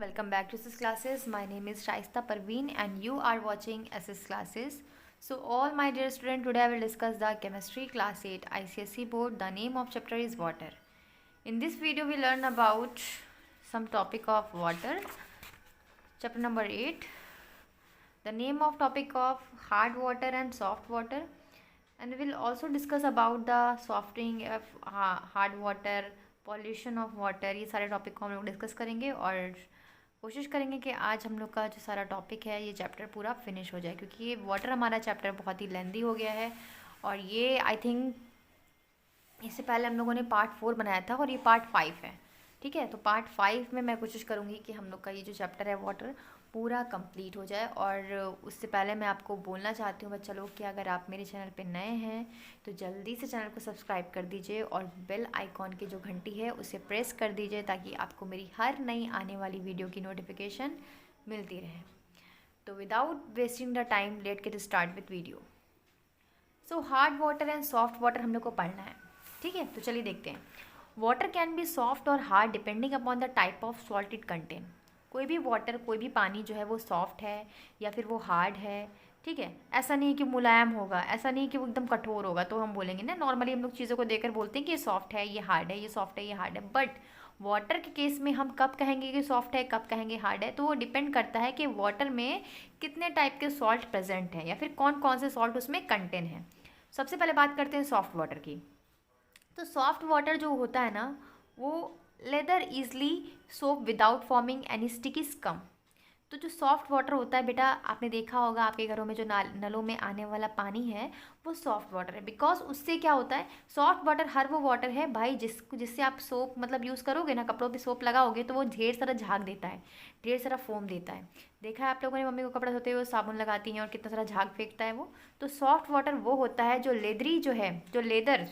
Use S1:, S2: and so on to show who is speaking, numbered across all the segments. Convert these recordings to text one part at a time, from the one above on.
S1: Welcome back to SS classes. My name is Shaista Parveen and you are watching SS classes. So all my dear students, today I will discuss the chemistry class 8 ICSE board. The name of chapter is water. In this video we learn about some topic of water. Chapter number 8. The name of topic of hard water and soft water. And we will also discuss about the softening of hard water, pollution of water, ये सारे topic को हम लोग discuss करेंगे और कोशिश करेंगे कि आज हम लोग का जो सारा टॉपिक है ये चैप्टर पूरा फिनिश हो जाए, क्योंकि ये वाटर हमारा चैप्टर बहुत ही लेंदी हो गया है और ये आई थिंक इससे पहले हम लोगों ने पार्ट 4 बनाया था और ये पार्ट 5 है। ठीक है, तो पार्ट 5 में मैं कोशिश करूँगी कि हम लोग का ये जो चैप्टर है वाटर पूरा कंप्लीट हो जाए। और उससे पहले मैं आपको बोलना चाहती हूँ बच्चा लोग कि अगर आप मेरे चैनल पे नए हैं तो जल्दी से चैनल को सब्सक्राइब कर दीजिए और बेल आइकॉन की जो घंटी है उसे प्रेस कर दीजिए ताकि आपको मेरी हर नई आने वाली वीडियो की नोटिफिकेशन मिलती रहे। तो without wasting the time let get start with video. So hard water and soft water हम लोग को पढ़ना है। ठीक है, तो चलिए देखते हैं। वाटर कैन बी सॉफ्ट और hard depending upon the type of salt it contain. कोई भी वाटर, कोई भी पानी जो है वो सॉफ्ट है या फिर वो हार्ड है। ठीक है, ऐसा नहीं है कि मुलायम होगा, ऐसा नहीं है कि वो एकदम कठोर होगा तो हम बोलेंगे ना। नॉर्मली हम लोग चीज़ों को देखकर बोलते हैं कि ये सॉफ्ट है, ये हार्ड है, ये सॉफ्ट है, ये हार्ड है। बट वाटर के केस में हम कब कहेंगे कि सॉफ्ट है, कब कहेंगे हार्ड है, तो वो डिपेंड करता है कि वाटर में कितने टाइप के सॉल्ट प्रेजेंट हैं या फिर कौन कौन से सॉल्ट उसमें कंटेन है। सबसे पहले बात करते हैं सॉफ्ट वाटर की। तो सॉफ्ट वाटर जो होता है ना वो leather easily soap without forming any sticky scum. तो जो सॉफ्ट वाटर होता है बेटा, आपने देखा होगा आपके घरों में जो नलों में आने वाला पानी है वो सॉफ्ट वाटर है। बिकॉज उससे क्या होता है, सॉफ्ट वाटर हर वो वाटर है भाई जिससे आप सोप मतलब यूज़ करोगे ना, कपड़ों पे सोप लगाओगे तो वो ढेर सारा झाग देता है, ढेर सारा फोम देता है। देखा है आप लोगों ने मम्मी को कपड़ा धोते हुए साबुन लगाती हैं और कितना सारा झाग फेंकता है वो। तो सॉफ्ट वाटर वो होता है जो लेदरी जो है, जो लेदर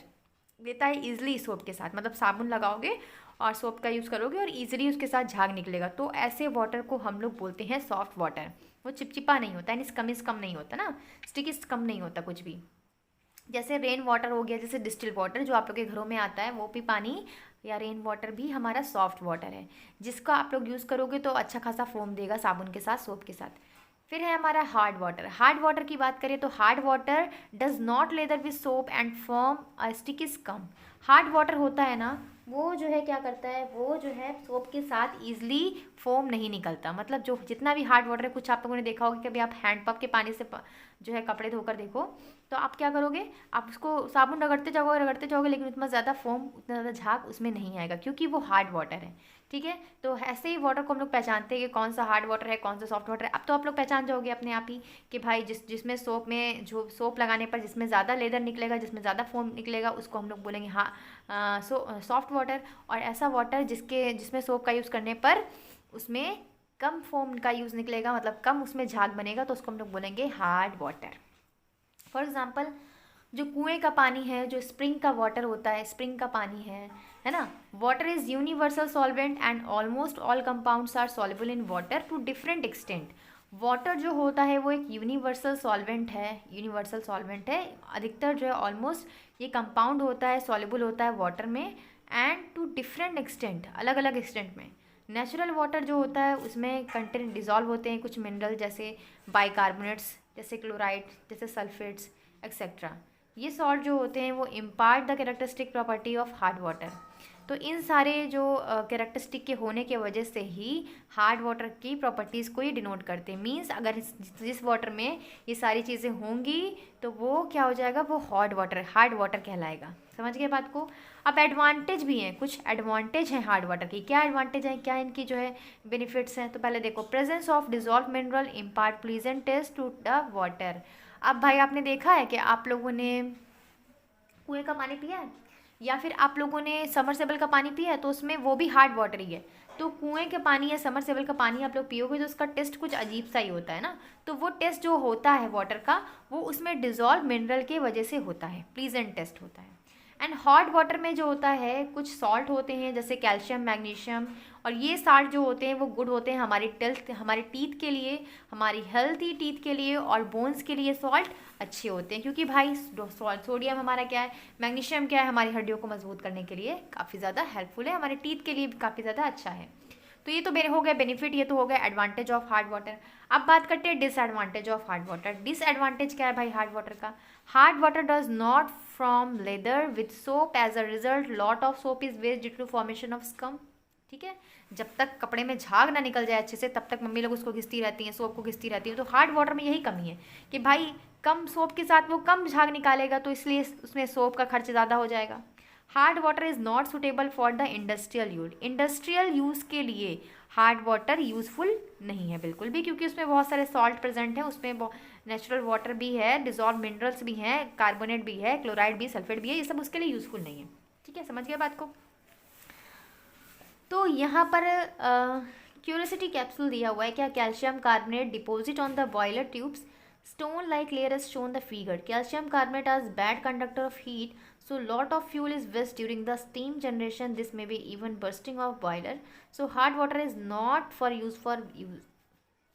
S1: देता है ईजिली सोप के साथ, मतलब साबुन लगाओगे और सोप का यूज़ करोगे और ईजिली उसके साथ झाग निकलेगा। तो ऐसे वाटर को हम लोग बोलते हैं सॉफ्ट वाटर। वो चिपचिपा नहीं होता, यानी स्कम नहीं होता ना, स्टिकी स्कम नहीं होता कुछ भी। जैसे रेन वाटर हो गया, जैसे डिस्टिल वाटर जो आप लोग के घरों में आता है, वो भी पानी या रेन वाटर भी हमारा सॉफ्ट वाटर है, जिसका आप लोग यूज़ करोगे तो अच्छा खासा फोम देगा साबुन के साथ, सोप के साथ। फिर है हमारा हार्ड वाटर। हार्ड वाटर की बात करें तो hard water does not lather with soap and form a sticky scum. Hard water होता है ना वो जो है क्या करता है, वो जो है सोप के साथ ईजिली फोम नहीं निकलता। मतलब जो जितना भी हार्ड वाटर है, कुछ आप लोगों ने देखा होगा कि अभी आप हैंडपंप के पानी से जो है कपड़े धोकर देखो तो आप क्या करोगे, आप उसको साबुन रगड़ते जाओगे लेकिन उतना ज़्यादा फोम, उतना ज़्यादा झाग उसमें नहीं आएगा क्योंकि वो हार्ड वाटर है। ठीक है, तो ऐसे ही वाटर को हम लोग पहचानते हैं कि कौन सा हार्ड वाटर है, कौन सा सॉफ्ट वाटर है। अब तो आप लोग पहचान जाओगे अपने आप ही कि भाई जिसमें सोप में जो सोप लगाने पर जिसमें ज़्यादा लेदर निकलेगा, जिसमें ज़्यादा फोम निकलेगा, उसको हम लोग बोलेंगे हाँ सॉफ्ट वाटर। और ऐसा वाटर जिसमें सोप का यूज़ करने पर उसमें कम फोम का यूज़ निकलेगा, मतलब कम उसमें झाग बनेगा, तो उसको हम लोग बोलेंगे हार्ड वाटर। फॉर एग्ज़ाम्पल जो कुएं का पानी है, जो स्प्रिंग का वाटर होता है, स्प्रिंग का पानी है ना। Water is universal solvent and almost all compounds are soluble in water to different extent. Water जो होता है वो एक यूनिवर्सल सॉल्वेंट है। अधिकतर जो है ऑलमोस्ट ये कंपाउंड होता है, सॉल्युबल होता है वाटर में एंड टू डिफरेंट एक्सटेंट, अलग अलग एक्सटेंट में। नेचुरल वाटर जो होता है उसमें कंटेंट डिजॉल्व होते हैं कुछ मिनरल, जैसे बाइकार्बोनेट्स, जैसे क्लोराइड, जैसे सल्फेट्स एक्सेट्रा। ये सॉल्ट जो होते हैं वो impart the characteristic property of hard water. तो इन सारे जो कैरेक्टरिस्टिक के होने के वजह से ही हार्ड वाटर की प्रॉपर्टीज़ को ये डिनोट करते हैं। मींस अगर जिस वाटर में ये सारी चीज़ें होंगी तो वो क्या हो जाएगा, वो हार्ड वाटर कहलाएगा। समझ गए बात को। अब एडवांटेज भी हैं, कुछ एडवांटेज हैं हार्ड वाटर की। क्या एडवांटेज हैं, क्या इनकी जो है बेनिफिट्स हैं, तो पहले देखो। Presence of dissolve mineral impart pleasant taste to the water. अब भाई आपने देखा है कि आप लोगों ने कुएं का पानी पिया है या फिर आप लोगों ने समरसेबल का पानी पिया है, तो उसमें वो भी हार्ड वाटर ही है। तो कुएं के पानी या समरसेबल का पानी आप लोग पियोगे तो उसका टेस्ट कुछ अजीब सा ही होता है ना। तो वो टेस्ट जो होता है वाटर का, वो उसमें डिजॉल्व मिनरल के वजह से होता है, प्लीजेंट टेस्ट होता है। एंड हॉट वाटर में जो होता है कुछ सॉल्ट होते हैं जैसे कैल्शियम, मैग्नीशियम, और ये सॉल्ट जो होते हैं वो गुड होते हैं हमारे टीथ के लिए, हमारी हेल्थी टीथ के लिए और बोन्स के लिए सॉल्ट अच्छे होते हैं। क्योंकि भाई सोडियम हमारा क्या है, मैग्नीशियम क्या है, हमारी हड्डियों को मजबूत करने के लिए काफ़ी ज़्यादा हेल्पफुल है, हमारे टीथ के लिए भी काफ़ी ज़्यादा अच्छा है। तो ये तो हो गया बेनिफिट, ये तो हो गया एडवांटेज ऑफ हार्ड वाटर। अब बात करते हैं disadvantage of hard water. Disadvantage क्या है भाई हार्ड वाटर का? Hard water does not from lather with soap, as a result lot of soap is waste due to formation of scum. ठीक है, जब तक कपड़े में झाग ना निकल जाए अच्छे से तब तक मम्मी लोग उसको घिसती रहती हैं, सोप को घिसती रहती हैं। तो हार्ड वाटर में यही कमी है कि भाई कम सोप के साथ वो कम झाग निकालेगा, तो इसलिए उसमें सोप का खर्च ज़्यादा हो जाएगा। Hard water is not suitable for the industrial use. Industrial use के लिए हार्ड वाटर यूज़फुल नहीं है बिल्कुल भी, क्योंकि उसमें बहुत सारे सॉल्ट प्रेजेंट हैं, उसमें नेचुरल वाटर भी है, डिजॉल्व मिनरल्स भी हैं, कार्बोनेट भी है, क्लोराइड भी, सल्फेट भी है, ये सब उसके लिए यूज़फुल नहीं है। ठीक है, समझ गए बात को? तो यहाँ पर क्यूरियोसिटी कैप्सूल दिया हुआ है, क्या calcium carbonate deposit on the boiler tubes stone like layer as shown the figure. Calcium carbonate is bad conductor of heat, so lot of fuel is waste during the steam generation. This may be even bursting of boiler. So hard water is not for use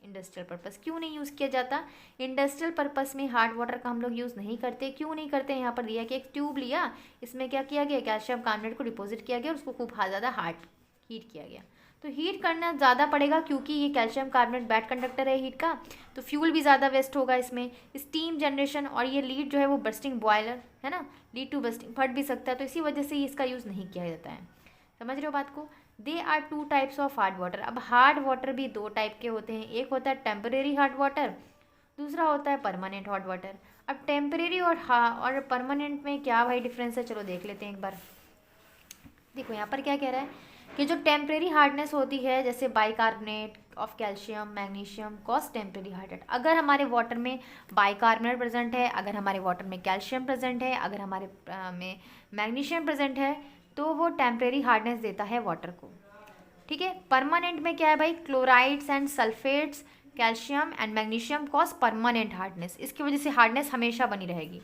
S1: industrial purpose. क्यों नहीं use किया जाता industrial purpose में? Hard water का हम लोग use नहीं करते। क्यों नहीं करते? यहाँ पर दिया कि एक ट्यूब लिया, इसमें क्या किया गया, कैल्शियम कार्बोनेट को डिपॉजिट किया गया और उसको खूब ज़्यादा हीट किया गया। तो हीट करना ज़्यादा पड़ेगा क्योंकि ये कैल्शियम कार्बोनेट बैड कंडक्टर है हीट का, तो फ्यूल भी ज़्यादा वेस्ट होगा इसमें, स्टीम जनरेशन, और ये लीड जो है वो बर्स्टिंग बॉयलर है ना, लीड टू बर्स्टिंग, फट भी सकता है, तो इसी वजह से इसका यूज़ नहीं किया जाता है। समझ रहे हो बात को? They are two types of hard water. अब हार्ड वाटर भी दो टाइप के होते हैं, एक होता है टेम्परेरी हार्ड वाटर, दूसरा होता है परमानेंट हार्ड वाटर। अब टेम्परेरी और परमानेंट में क्या भाई डिफरेंस है, चलो देख लेते हैं एक बार। देखो यहाँ पर क्या कह रहा है कि जो टेम्परेरी हार्डनेस होती है, जैसे bicarbonate of calcium, magnesium, cause temporary hardness. अगर हमारे वाटर में बाइकार्बोनेट प्रेजेंट है, अगर हमारे वाटर में कैल्शियम प्रेजेंट है, अगर हमारे में मैग्नीशियम प्रेजेंट है, तो वो टेम्परेरी हार्डनेस देता है वाटर को। ठीक है, परमानेंट में क्या है भाई, chlorides and sulphates, calcium and magnesium cause permanent hardness, इसकी वजह से हार्डनेस हमेशा बनी रहेगी।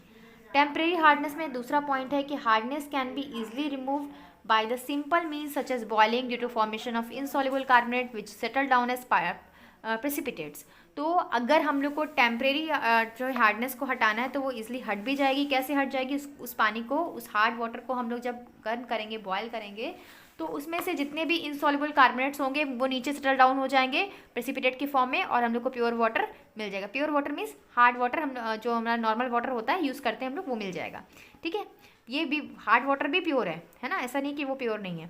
S1: टेम्परेरी हार्डनेस में दूसरा पॉइंट है कि hardness can be easily removed by the simple means such as boiling due to formation of insoluble carbonate which settle down as precipitates। तो अगर हम लोग को टेम्परेरी जो हार्डनेस को हटाना है तो वो इजिली हट भी जाएगी। कैसे हट जाएगी? उस पानी को, उस हार्ड वाटर को हम लोग जब गर्म करेंगे, बॉयल करेंगे, तो उसमें से जितने भी इनसॉल्युबल कार्बोनेट्स होंगे वो नीचे सेटल डाउन हो जाएंगे प्रेसिपिटेट की फॉर्म में, और हम लोग को प्योर वाटर मिल जाएगा। Pure water means hard water, हम जो हमारा नॉर्मल वाटर होता है यूज़ करते हैं हम लोग, वो मिल जाएगा। ठीक है, ये भी हार्ड वाटर भी प्योर है ना, ऐसा नहीं कि वो प्योर नहीं है।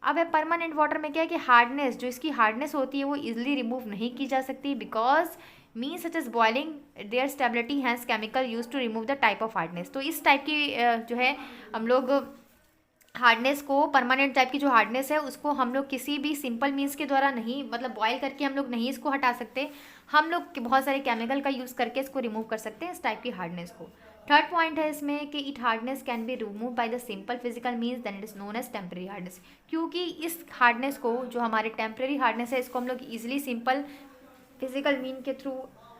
S1: अब है परमानेंट वाटर में क्या है कि हार्डनेस, जो इसकी हार्डनेस होती है वो इजिली रिमूव नहीं की जा सकती, because means such as boiling their stability has chemical use to remove the type of hardness. तो इस टाइप की जो है हम लोग हार्डनेस को, परमानेंट टाइप की जो हार्डनेस है उसको हम लोग किसी भी सिंपल मीन्स के द्वारा नहीं, मतलब बॉयल करके हम लोग नहीं इसको हटा सकते, हम लोग बहुत सारे केमिकल का यूज़ करके इसको रिमूव कर सकते हैं इस टाइप की हार्डनेस को। थर्ड पॉइंट है इसमें कि it hardness can be remove by the simple physical means then it is known as temporary hardness. क्योंकि इस हार्डनेस को, जो हमारे टेम्परेरी हार्डनेस है, इसको हम लोग ईजिली सिंपल फिजिकल मीन के थ्रू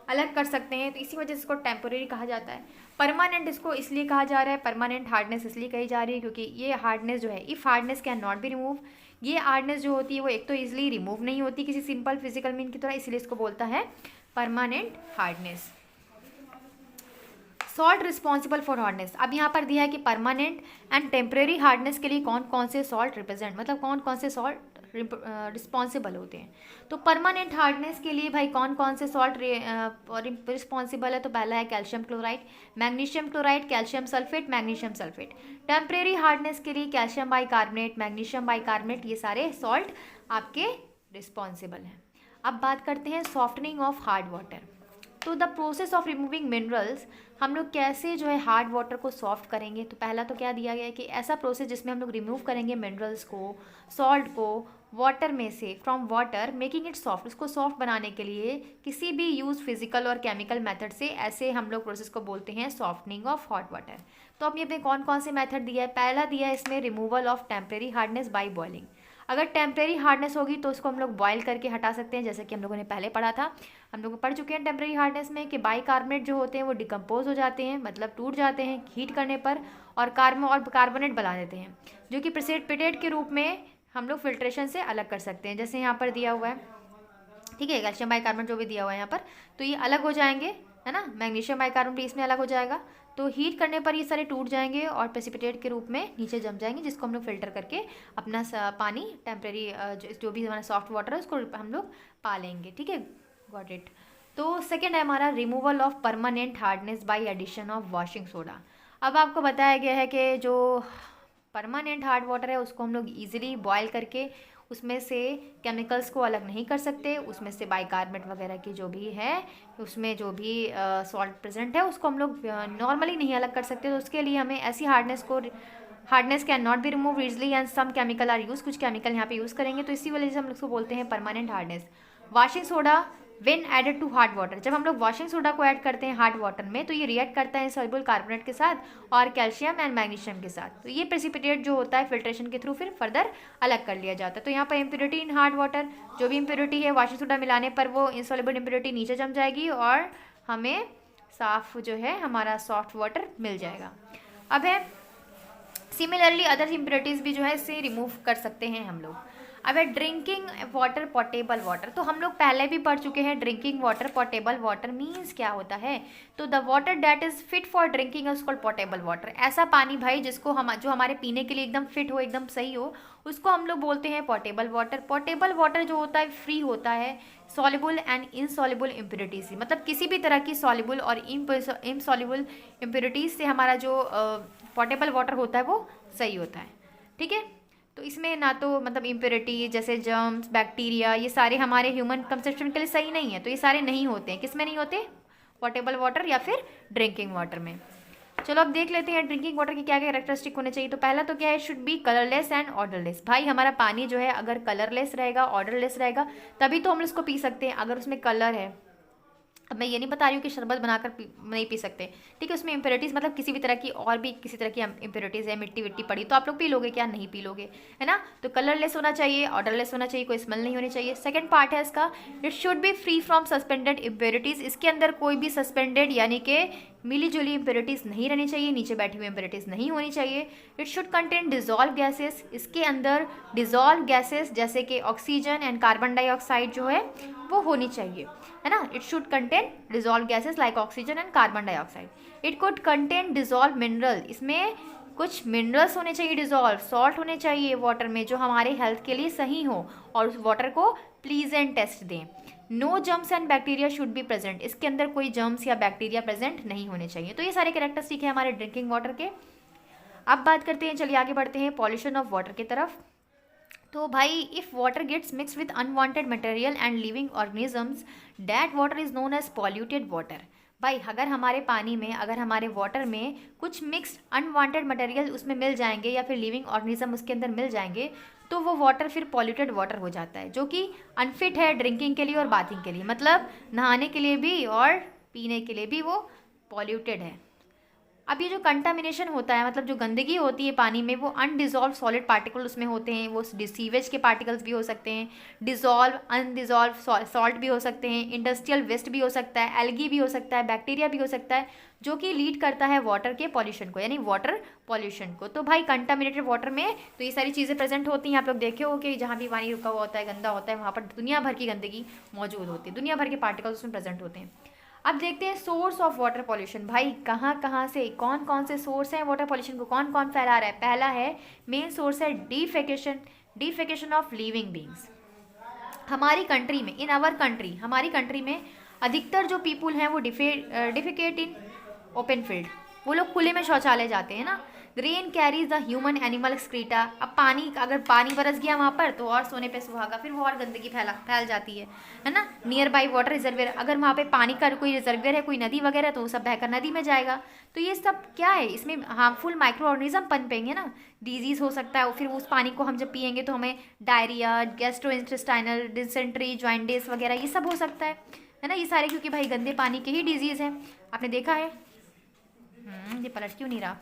S1: अलग कर सकते हैं, तो इसी वजह से इसको टेम्परेरी कहा जाता है। परमानेंट इसको इसलिए कहा जा रहा है, परमानेंट हार्डनेस इसलिए कही जा रही है क्योंकि ये हार्डनेस जो है, if hardness can not be remove, ये हार्डनेस जो होती है वो एक तो ईजिली रिमूव नहीं होती किसी सिंपल फिजिकल मीन की तरह, इसलिए इसको बोलता है permanent hardness. Salt responsible for hardness. अब यहाँ पर दिया है कि परमानेंट एंड टेम्परेरी हार्डनेस के लिए कौन कौन से सॉल्ट रिप्रेजेंट, मतलब कौन कौन से सॉल्ट रिस्पॉन्सिबल होते हैं। तो परमानेंट हार्डनेस के लिए भाई कौन कौन से सॉल्ट रिस्पॉन्सिबल है, तो पहला है calcium chloride, magnesium chloride, calcium sulphate, magnesium sulphate. Temporary hardness के लिए कैल्शियम बाइकार्बोनेट, मैग्नीशियम बाइकार्बोनेट, ये सारे सॉल्ट आपके रिस्पॉन्सिबल हैं। अब बात करते हैं सॉफ्टनिंग ऑफ हार्ड वाटर। तो the process of removing minerals, हम लोग कैसे जो है हार्ड वाटर को सॉफ्ट करेंगे। तो पहला तो क्या दिया गया है कि ऐसा प्रोसेस जिसमें हम लोग रिमूव करेंगे मिनरल्स को, सॉल्ट को वाटर में से, from water, making it soft. उसको सॉफ्ट बनाने के लिए किसी भी यूज फिजिकल और केमिकल मेथड से, ऐसे हम लोग प्रोसेस को बोलते हैं सॉफ्टनिंग ऑफ हॉट वाटर। तो अब ये पे कौन कौन से मेथड दिया है, पहला दिया है इसमें removal of temporary hardness by boiling. अगर टेम्परेरी हार्डनेस होगी तो उसको हम लोग बॉयल करके हटा सकते हैं, जैसे कि हम लोगों ने पहले पढ़ा था, हम लोग पढ़ चुके हैं टेम्परेरी हार्डनेस में कि बाइकार्बोनेट जो होते हैं वो डिकम्पोज हो जाते हैं, मतलब टूट जाते हैं हीट करने पर, और कार्बोनेट बना देते हैं, जो कि प्रेसिपिटेट के रूप में हम लोग फिल्ट्रेशन से अलग कर सकते हैं, जैसे यहाँ पर दिया हुआ है। ठीक है, कैल्शियम बाइकार्बोनेट जो भी दिया हुआ है यहाँ पर, तो ये अलग हो जाएंगे, है ना, मैग्नीशियम बाइकार्बोनेट इसमें अलग हो जाएगा। तो हीट करने पर ये सारे टूट जाएंगे और प्रेसिपिटेट के रूप में नीचे जम जाएंगे, जिसको हम लोग फिल्टर करके अपना पानी टेम्प्रेरी जो भी हमारा सॉफ्ट वाटर है उसको हम लोग पा लेंगे। ठीक है, गॉट इट। तो सेकेंड है हमारा removal of permanent hardness by addition of washing soda. अब आपको बताया गया है कि जो परमानेंट हार्ड वाटर है उसको हम लोग ईजिली बॉयल करके उसमें से केमिकल्स को अलग नहीं कर सकते, उसमें से बाइकार्बोनेट वगैरह की जो भी है उसमें जो भी सॉल्ट प्रेजेंट है उसको हम लोग नॉर्मली नहीं अलग कर सकते। तो उसके लिए हमें ऐसी hardness can not be remove easily and some chemical are use, कुछ केमिकल यहाँ पे यूज़ करेंगे, तो इसी वजह से हम लोग उसको बोलते हैं permanent hardness. Washing soda when added to hard water, जब हम लोग वॉशिंग सोडा को ऐड करते हैं हार्ड वाटर में तो ये रिएक्ट करता है सॉल्युबल कार्बोनेट के साथ और कैल्शियम एंड मैग्नीशियम के साथ, तो ये प्रेसिपिटेट जो होता है फिल्ट्रेशन के थ्रू फिर फर्दर अलग कर लिया जाता है। तो यहाँ पर इम्प्योरिटी इन हार्ड वाटर, जो भी इम्प्योरिटी है वॉशिंग सोडा मिलाने पर वो इनसॉल्युबल इम्प्योरिटी नीचे जम जाएगी और हमें साफ जो है हमारा सॉफ्ट वाटर मिल जाएगा। अब है सिमिलरली अदर इम्प्योरिटीज़ भी जो है इससे रिमूव कर सकते हैं हम लोग। अब है ड्रिंकिंग वाटर पोर्टेबल वाटर, तो हम लोग पहले भी पढ़ चुके हैं drinking water portable water means क्या होता है। तो the water that is fit for drinking is called portable water, ऐसा पानी भाई जिसको हम जो हमारे पीने के लिए एकदम फिट हो, एकदम सही हो, उसको हम लोग बोलते हैं पोर्टेबल वाटर। पोर्टेबल वाटर जो होता है फ्री होता है सॉल्युबल एंड इनसॉल्युबल इम्प्योरिटीज से, मतलब किसी भी तरह की सॉल्युबल और इनसॉल्युबल इम्प्योरिटीज से हमारा जो पोर्टेबल वाटर होता है वो सही होता है। ठीक है, तो इसमें ना तो मतलब इम्प्योरिटी जैसे जर्म्स बैक्टीरिया ये सारे हमारे ह्यूमन कंजप्शन के लिए सही नहीं है, तो ये सारे नहीं होते हैं। किस में नहीं होते? पोर्टेबल वाटर या फिर ड्रिंकिंग वाटर में। चलो अब देख लेते हैं ड्रिंकिंग वाटर की क्या क्या कैरेक्टरिस्टिक होने चाहिए। तो पहला तो क्या है, should be colourless and odourless. भाई हमारा पानी जो है अगर कलरलेस रहेगा ऑर्डरलेस रहेगा तभी तो हम उसको पी सकते हैं। अगर उसमें कलर है, अब मैं ये नहीं बता रही हूँ कि शरबत बनाकर नहीं पी सकते, ठीक है, उसमें इम्प्योरिटीज़ मतलब किसी भी तरह की और भी किसी तरह की इम्प्योरिटीज़ है, मिट्टी विट्टी पड़ी तो आप लोग पी लोगे क्या? नहीं पी लोगे, है ना। तो कलरलेस होना चाहिए, ऑर्डरलेस होना चाहिए, कोई स्मेल नहीं होनी चाहिए। सेकंड पार्ट है इसका, it should be free from suspended impurities. इसके अंदर कोई भी सस्पेंडेड यानी कि मिली जुली इम्प्योरिटीज़ नहीं रहनी चाहिए, नीचे बैठी हुई इम्प्योरिटीज़ नहीं होनी चाहिए। It should contain dissolve gases, इसके अंदर डिजॉल्व गैसेस जैसे कि ऑक्सीजन एंड कार्बन डाइऑक्साइड जो है वो होनी चाहिए, है ना। It should contain dissolve gases like oxygen and carbon dioxide. It could contain dissolve mineral, इसमें कुछ मिनरल्स होने चाहिए, डिजॉल्व सॉल्ट होने चाहिए वाटर में जो हमारे हेल्थ के लिए सही हो और उस वाटर को प्लीजेंट टेस्ट दें। No germs and bacteria should be present, इसके अंदर कोई जर्म्स या बैक्टीरिया प्रेजेंट नहीं होने चाहिए। तो ये सारे कैरेक्टरिस्टिक है हमारे ड्रिंकिंग वाटर के। अब बात करते हैं, चलिए आगे बढ़ते हैं पॉल्यूशन ऑफ वाटर की तरफ। तो भाई if water gets mix with unwanted material and living organisms that water is known as polluted water. भाई अगर हमारे पानी में, अगर हमारे वाटर में कुछ मिक्स्ड अनवांटेड मटेरियल उसमें मिल जाएंगे या फिर लिविंग ऑर्गेनिज्म उसके अंदर मिल जाएंगे तो वो वाटर फिर पॉल्यूटेड वाटर हो जाता है, जो कि अनफिट है ड्रिंकिंग के लिए और बाथिंग के लिए, मतलब नहाने के लिए भी और पीने के लिए भी वो पॉल्यूटेड है। अब ये जो कंटामिनेशन होता है, मतलब जो गंदगी होती है पानी में, वो अनडिजॉल्व सॉलिड पार्टिकल उसमें होते हैं, वो सीवेज के पार्टिकल्स भी हो सकते हैं, डिजॉल्व अनडिजॉल्व सॉल्ट भी हो सकते हैं, इंडस्ट्रियल वेस्ट भी हो सकता है, एल्गी भी हो सकता है, बैक्टीरिया भी हो सकता है, जो कि लीड करता है वाटर के पॉल्यूशन को, यानी वाटर पॉल्यूशन को। तो भाई कंटामिनेटेड वाटर में तो ये सारी चीज़ें प्रेजेंट होती हैं। आप लोग देखे हो कि जहाँ भी पानी रुका हुआ होता है, गंदा होता है, वहाँ पर दुनिया भर की गंदगी मौजूद होती है, दुनिया भर के पार्टिकल्स उसमें प्रेजेंट होते हैं। अब देखते हैं सोर्स ऑफ वाटर पॉल्यूशन। भाई कहाँ कहाँ से, कौन कौन से सोर्स हैं वाटर पॉल्यूशन को, कौन कौन फैला रहा है। पहला है, मेन सोर्स है डिफेकेशन ऑफ लिविंग बींग्स। हमारी कंट्री में, इन आवर कंट्री, हमारी कंट्री में अधिकतर जो पीपुल हैं वो डिफिकेट इन ओपन फील्ड, वो लोग खुले में शौचालय जाते हैं ना। Rain carries the human animal excreta. अब पानी, अगर पानी बरस गया वहाँ पर तो और सोने पे सुहागा, फिर वो और गंदगी फैल जाती है ना। नियर बाई वाटर रिजर्वियर, अगर वहाँ पे पानी का कोई रिजर्वियर है, कोई नदी वगैरह, तो वो सब बहकर नदी में जाएगा। तो ये सब क्या है, इसमें हार्मफुल माइक्रो ऑर्गेनिज्म पनपेंगे ना, डिजीज़ हो सकता है। फिर उस पानी को हम जब पियेंगे तो हमें डायरिया, गैस्ट्रोइंटेस्टाइनल डिसेंट्री, जॉइंटिस वगैरह ये सब हो सकता है ना। ये सारे क्योंकि भाई गंदे पानी के ही डिजीज़ हैं, आपने देखा है। ये पलट क्यों नहीं रहा।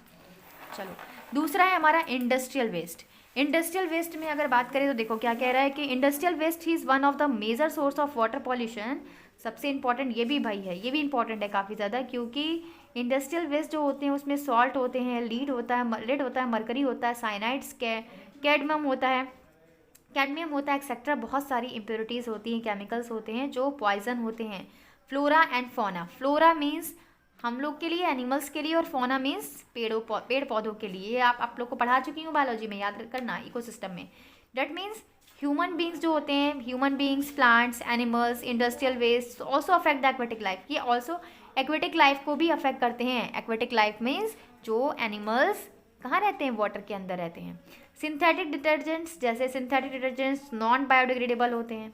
S1: चलो दूसरा है हमारा इंडस्ट्रियल वेस्ट। इंडस्ट्रियल वेस्ट में अगर बात करें तो देखो क्या कह रहा है कि industrial waste is one of the major source of water pollution. सबसे इंपॉर्टेंट ये भी भाई है, ये भी इंपॉर्टेंट है काफ़ी ज़्यादा, क्योंकि इंडस्ट्रियल वेस्ट जो होते हैं उसमें सॉल्ट होते हैं, लीड होता है, मरकरी होता है, साइनाइड्स, कैडमियम होता है एक्सेट्रा। बहुत सारी इम्प्योरिटीज़ होती हैं, केमिकल्स होते हैं जो पॉइजन होते हैं। Flora and fauna, flora means हम लोग के लिए, एनिमल्स के लिए, और फौना मीन्स पेड़ पौधों के लिए। ये आप लोग को पढ़ा चुकी हूँ बायोलॉजी में, याद करना, इकोसिस्टम में। डेट मीन्स ह्यूमन बींग्स जो होते हैं, human beings, plants, animals, industrial waste also affect the aquatic life. ये ऑल्सो एक्वेटिक लाइफ को भी अफेक्ट करते हैं। एक्वेटिक लाइफ मीन्स जो एनिमल्स कहाँ रहते हैं, वाटर के अंदर रहते हैं। सिंथेटिक डिटर्जेंट्स, जैसे सिंथेटिक डिटर्जेंट्स नॉन बायोडिग्रेडेबल होते हैं,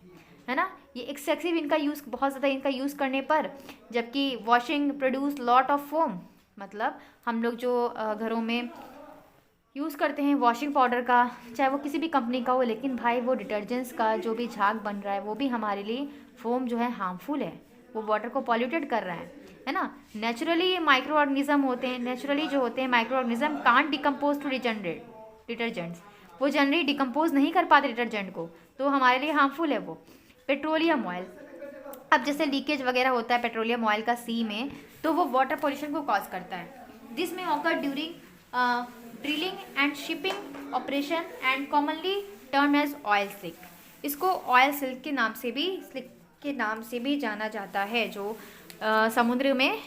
S1: है ना। ये एक्सेसिव इनका यूज़, बहुत ज़्यादा इनका यूज़ करने पर, जबकि washing produce lot of foam, मतलब हम लोग जो घरों में यूज़ करते हैं वॉशिंग पाउडर का, चाहे वो किसी भी कंपनी का हो, लेकिन भाई वो डिटर्जेंट्स का जो भी झाग बन रहा है वो भी हमारे लिए, फोम जो है हार्मफुल है, वो वाटर को पॉल्यूटेड कर रहा है ना। नेचुरली ये माइक्रो ऑर्गेनिज्म होते हैं, नेचुरली जो होते हैं micro organism can't decompose to regenerate detergents, वो जनरली डिकम्पोज नहीं कर पाते डिटर्जेंट को, तो हमारे लिए हार्मफुल है वो। पेट्रोलियम ऑयल, अब जैसे लीकेज वगैरह होता है पेट्रोलियम ऑयल का सी में, तो वो वाटर पोल्यूशन को कॉज करता है। दिस में occur during drilling and shipping operation and commonly term as oil silk. इसको ऑयल सिल्क के नाम से भी जाना जाता है। जो समुद्र में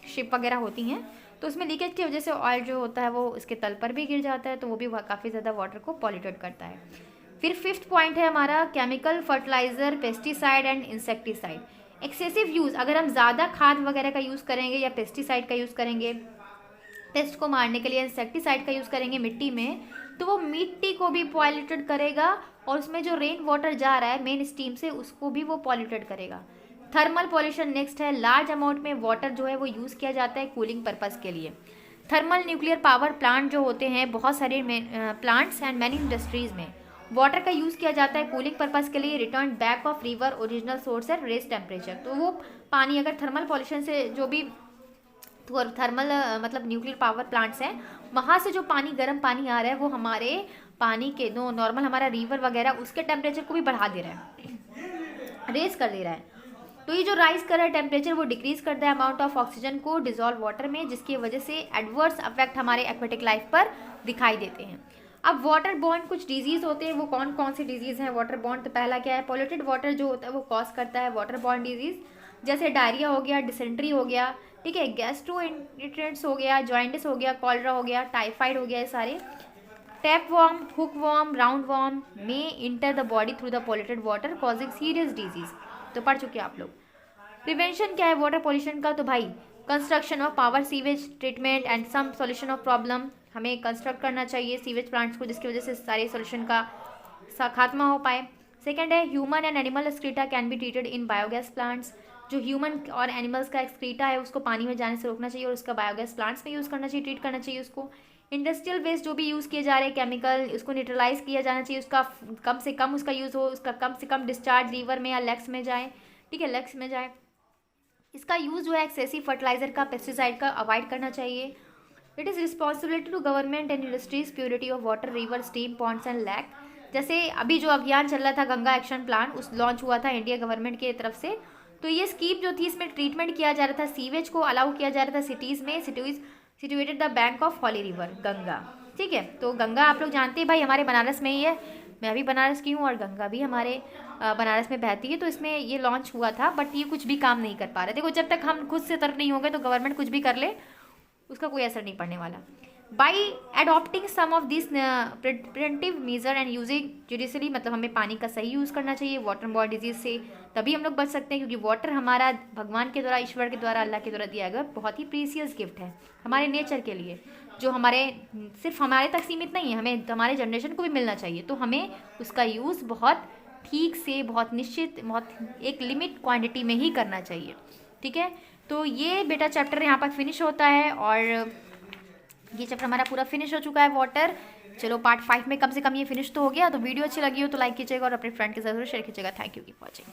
S1: शिप वगैरह होती हैं तो उसमें लीकेज की वजह से ऑयल जो होता है वो इसके तल पर भी गिर जाता है, तो वो भी काफ़ी ज़्यादा वाटर को पॉल्यूटेड करता है। फिर फिफ्थ पॉइंट है हमारा chemical fertiliser, pesticide and insecticide. Excessive use, अगर हम ज़्यादा खाद वगैरह का यूज़ करेंगे या पेस्टिसाइड का यूज़ करेंगे, पेस्ट को मारने के लिए इंसेक्टिसाइड का यूज़ करेंगे मिट्टी में, तो वो मिट्टी को भी पॉल्यूटेड करेगा, और उसमें जो रेन वाटर जा रहा है मेन स्टीम से उसको भी वो पॉल्यूटेड करेगा। थर्मल पॉल्यूशन नेक्स्ट है। लार्ज अमाउंट में वाटर जो है वो यूज़ किया जाता है कूलिंग पर्पज़ के लिए। थर्मल न्यूक्लियर पावर प्लांट जो होते हैं, बहुत सारे प्लांट्स एंड मैनी इंडस्ट्रीज़ में वाटर का यूज़ किया जाता है कूलिंग पर्पज़ के लिए। Return back of river original source at rest temperature, तो वो पानी अगर थर्मल पॉल्यूशन से जो भी थर्मल मतलब न्यूक्लियर पावर प्लांट्स हैं, वहाँ से जो पानी, गर्म पानी आ रहा है, वो हमारे पानी के दो नॉर्मल हमारा रिवर वगैरह उसके टेम्परेचर को भी बढ़ा दे रहा है, रेज कर दे रहा है। तो ये जो राइज कर रहा है टेम्परेचर, वो डिक्रीज करता है अमाउंट ऑफ ऑक्सीजन को डिजोल्व वाटर में, जिसकी वजह से एडवर्स अफेक्ट हमारे एक्वेटिक लाइफ पर दिखाई देते हैं। अब वाटर बॉर्न कुछ डिजीज होते हैं, वो कौन कौन से डिजीज हैं वाटर बॉर्न? तो पहला क्या है, पॉल्यूटेड वाटर जो होता है वो कॉज करता है वाटर बॉर्न डिजीज, जैसे डायरिया हो गया, डिसेंट्री हो गया, ठीक है, गैस्ट्रोइंटेरिटिस हो गया, जॉइंटिस हो गया, कॉलरा हो गया, टाइफाइड हो गया, ये सारे। Tapeworm, hookworm, roundworm में enter the body through the polluted water causing serious disease, तो पढ़ चुके आप लोग। प्रिवेंशन क्या है वाटर पॉल्यूशन का? तो भाई construction of power sewage treatment and some solution of problem, हमें कंस्ट्रक्ट करना चाहिए सीवेज प्लांट्स को, जिसकी वजह से सारे सॉल्यूशन का खात्मा हो पाए। सेकंड है human and animal excreta can be treated in biogas plants, जो ह्यूमन और एनिमल्स का एक्सक्रीटा है उसको पानी में जाने से रोकना चाहिए और उसका बायोगैस प्लांट्स में यूज़ करना चाहिए, ट्रीट करना चाहिए उसको। इंडस्ट्रियल वेस्ट जो भी यूज़ किए जा रहे हैं केमिकल, उसको न्यूट्रलाइज किया जाना चाहिए, उसका कम से कम उसका यूज़ हो, उसका कम से कम डिस्चार्ज रिवर में या लेक्स में जाए, ठीक है, लेक्स में जाए। इसका यूज़ जो है एक्सेसिव फर्टिलाइजर का, पेस्टिसाइड का अवॉइड करना चाहिए। It is responsibility to government and industries purity of water, river, stream, ponds and lake. जैसे अभी जो अभियान चल रहा था गंगा एक्शन प्लान, उस लॉन्च हुआ था इंडिया गवर्नमेंट की तरफ से, तो ये स्कीम जो थी इसमें ट्रीटमेंट किया जा रहा था, सीवेज को अलाउ किया जा रहा था सिटीज़ में, situated the bank of holy river Ganga, ठीक है। तो गंगा आप लोग जानते हैं भाई हमारे बनारस में ही है, मैं भी बनारस की हूँ और गंगा भी हमारे बनारस में बहती है, तो इसमें ये लॉन्च हुआ था, बट ये कुछ भी काम नहीं कर पा रहे। देखो जब तक हम खुद से सतर्क नहीं होंगे तो गवर्नमेंट कुछ भी कर ले उसका कोई असर नहीं पड़ने वाला। By adopting some of this preventive measure and using judicially, मतलब हमें पानी का सही यूज़ करना चाहिए वाटर बॉर्न डिजीज से, तभी हम लोग बच सकते हैं, क्योंकि वाटर हमारा भगवान के द्वारा, ईश्वर के द्वारा, अल्लाह के द्वारा दिया गया बहुत ही प्रीसियस गिफ्ट है हमारे नेचर के लिए, जो हमारे सिर्फ हमारे तक सीमित नहीं है, हमें हमारे जनरेशन को भी मिलना चाहिए। तो हमें उसका यूज़ बहुत ठीक से, बहुत निश्चित, बहुत एक लिमिट क्वांटिटी में ही करना चाहिए, ठीक है। तो ये बेटा चैप्टर यहाँ पर फिनिश होता है और ये चैप्टर हमारा पूरा फिनिश हो चुका है वाटर। चलो पार्ट 5 में कम से कम ये फिनिश तो हो गया। तो वीडियो अच्छी लगी हो तो लाइक कीजिएगा और अपने फ्रेंड के साथ जरूर शेयर कीजिएगा। Thank you, keep watching.